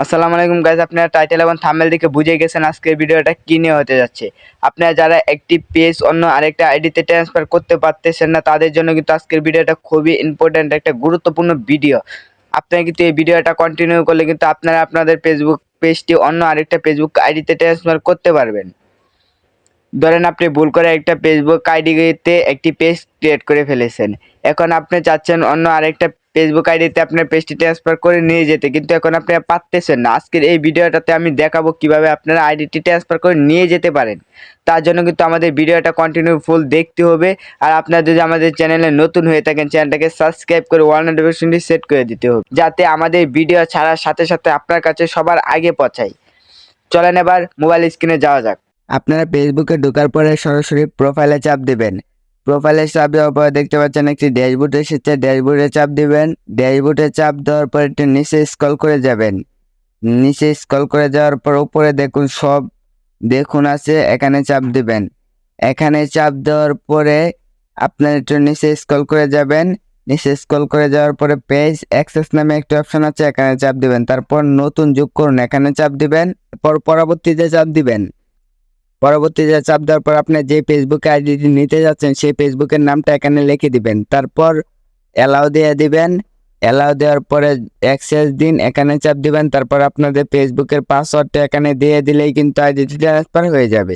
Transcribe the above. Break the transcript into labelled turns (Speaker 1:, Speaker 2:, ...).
Speaker 1: আসসালামু আলাইকুম গাইস, আপনারা টাইটেল এবং থাম্বনেল দেখে বুঝে গেছেন আজকের ভিডিওটা কি নিয়ে হতে যাচ্ছে। আপনারা যারা একটি পেজ অন্য আরেকটা আইডিতে ট্রান্সফার করতে পারতেছেন না, তাদের জন্য কিন্তু আজকের ভিডিওটা খুবই ইম্পর্ট্যান্ট একটা গুরুত্বপূর্ণ ভিডিও। আপনারা কিন্তু এই ভিডিওটা কন্টিনিউ করলে কিন্তু আপনারা আপনাদের ফেসবুক পেজটি অন্য আরেকটা ফেসবুক আইডিতে ট্রান্সফার করতে পারবেন। ধরেন আপনি ভুল করে একটা ফেসবুক আইডিতে একটি পেজ ক্রিয়েট করে ফেলেছেন। এখন আপনি চাচ্ছেন অন্য আরেকটা ফেসবুক আইডিতে আপনার পেজটি ট্রান্সফার করে নিয়ে যেতে, কিন্তু এখন আপনি পারতেছেন না। আজকের এই ভিডিওটাতে আমি দেখাবো কিভাবে আপনারা আইডিটি ট্রান্সফার করে নিয়ে যেতে পারেন। তার জন্য কিন্তু আমাদের ভিডিওটা কন্টিনিউ ফুল দেখতে হবে। আর আপনারা যদি আমাদের চ্যানেলে নতুন হয়ে থাকেন, চ্যানেলটাকে সাবস্ক্রাইব করে অল নোটিফিকেশনটি সেট করে দিতে হবে, যাতে আমাদের ভিডিও ছাড়ার সাথে সাথে আপনার কাছে সবার আগে পৌঁছায়। চলেন এবার মোবাইল স্ক্রিনে যাওয়া যাক। আপনারা ফেসবুকে ঢোকার পরে সরাসরি প্রোফাইলে চাপ দিবেন। প্রোফাইলে চাপ দেওয়ার পরে দেখতে পাচ্ছেন একটি ড্যাশবোর্ড এসেছে, ড্যাশবোর্ডে চাপ দিবেন। ড্যাশবোর্ডে চাপ দেওয়ার পর একটু নিচে স্ক্রল করে যাবেন। নিচে স্ক্রল করে যাওয়ার পর উপরে দেখুন সব দেখুন আছে, এখানে চাপ দিবেন। এখানে চাপ দেওয়ার পরে আপনার একটু নিচে স্ক্রল করে যাবেন। নিচে স্ক্রল করে যাওয়ার পরে পেজ অ্যাক্সেস নামে একটা অপশন আছে, এখানে চাপ দিবেন। তারপর নতুন যোগ করুন, এখানে চাপ দিবেন। তারপর পরবর্তীতে চাপ দিবেন। পরবর্তীতে চাপ দেওয়ার পর আপনি যে ফেসবুকে আইডিটি নিতে যাচ্ছেন সেই ফেসবুকের নামটা এখানে লিখে দিবেন। তারপর অ্যালাউ দিয়ে দিবেন। অ্যালাউ দেওয়ার পরে অ্যাক্সেস দিন, এখানে চাপ দিবেন। তারপর আপনাদের ফেসবুকের পাসওয়ার্ডটা এখানে দিয়ে দিলেই কিন্তু আইডিটি ট্রান্সফার হয়ে যাবে।